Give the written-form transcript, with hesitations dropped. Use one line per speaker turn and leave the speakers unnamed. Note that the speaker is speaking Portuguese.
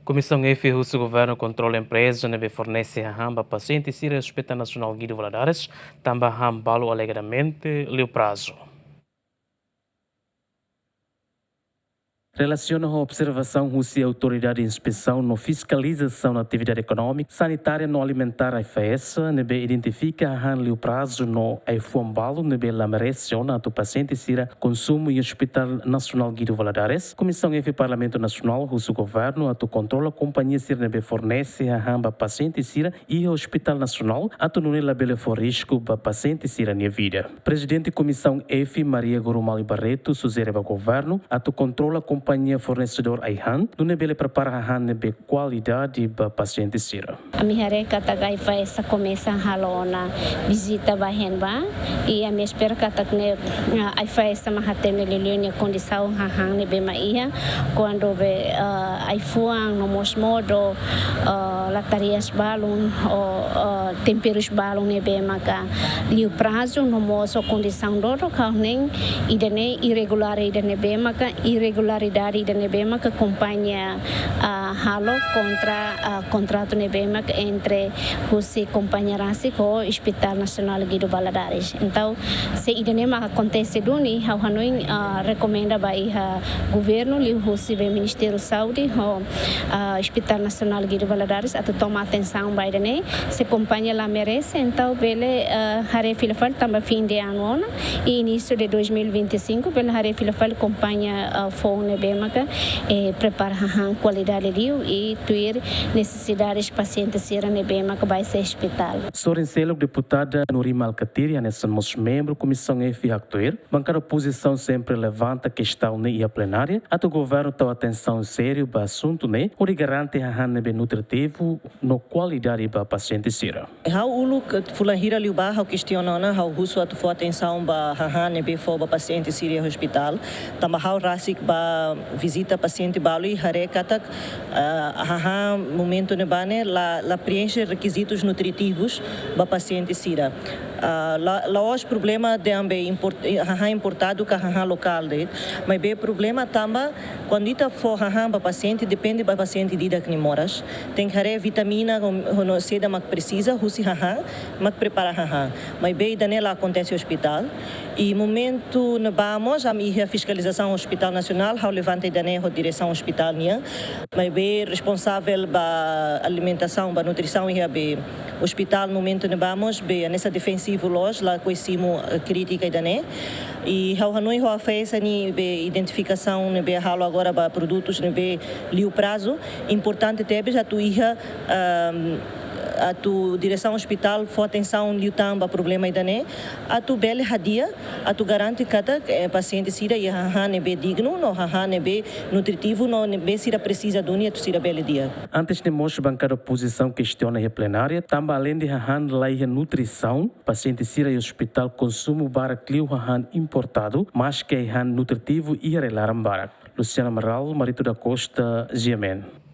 Comissão EFI o governo controla empresas que fornece a hamba pacientes e respeita Nacional Guido Valadares, também hambalo alegadamente lhe prazo. Relaciona a observação Rússia e a autoridade de inspeção na fiscalização da atividade econômica, sanitária não alimentar a IFS, nebe identifica a o prazo no IFUambalo, nebe la mereciona do paciente sira consumo e Hospital Nacional Guido Valadares, Comissão EFI Parlamento Nacional, Russo Governo, atu controla a companhia sira nebe fornece a hamba paciente sira e o Hospital Nacional, atu não labele for risco para paciente sira minha vida. Presidente Comissão EFI, Maria Gorumali Barreto, suzereva governo, atu controla a companhia fornecedor Aihan, no nebele prepara a han nebe qualidade para paciente sira.
A minha reca tagai faz essa começa a halona visita bahenba e a minha espera que takne ai faz essa mahatene lilinha condição han nebe maia quando be ai fuang no mosmodo latarias balun o temperos balun nebe maka liu prazo no moso condição do carnem idene irregular idene be maka irregularidade da Nebema que acompanha a halo contra contrato Nebema entre Rússia e Companhia Rassi com o Hospital Nacional Guido Valadares. Então, se idenema acontece duni, a Hanoi recomenda para o governo, o Rússia e o Ministério da Saúde, o Hospital Nacional Guido Valadares, a tomar atenção para idene, se a companhia lá merece, então, ele haré filafal também fim de ano e início de 2025, ele haré filafal companhia fone Bemaca prepara a qualidade e tuir necessidades pacientes serem Bemaca vai ser hospital.
Sorencelo, deputada Nurima Alcatiri, nesse nosso membro, Comissão EFI Actuir, bancada oposição sempre levanta a questão e a plenária, a o governo tem atenção séria para o assunto, onde garante a hanebe nutritivo no qualidade para paciente sira.
Hau ulu fulahira liuba hau questionona hau russo atu fo atenção ba hanebe fo ba paciente sira hospital, tamba hau rasik ba visita paciente balu e hare katak momento nebane la preenche requisitos nutritivos ba paciente sira. Lá hoje problema de ambe importado com local de, mas bem problema também quando ita for ba paciente depende ba paciente dida que moras tem que hare vitamina no seda mak precisa husi mak prepara mas bem danela acontece no hospital e momento na vamos a minha fiscalização hospital nacional how levanta dane a direção hospital nia mas bem responsável ba alimentação ba nutrição e be hospital momento na vamos bem nessa defensivo loja lá conhecemos crítica dane e how hanoi ho fez ani be identificação ne be halo agora ba produtos ne be liu prazo importante tebe já tu ia a tu direção hospital for atenção liutamba problema idane a tu bele hadia a tu garante cada paciente sira e ne be digno no ne be nutritivo no ne be sira precisa dunia tu sira bele dia.
Antes de mostrar bancada oposição questiona a plenária também além de lá a nutrição paciente sira e hospital consumo para clio importado mas que nutritivo e relaram barak. Luciana Amaral, Marito da Costa, GMN.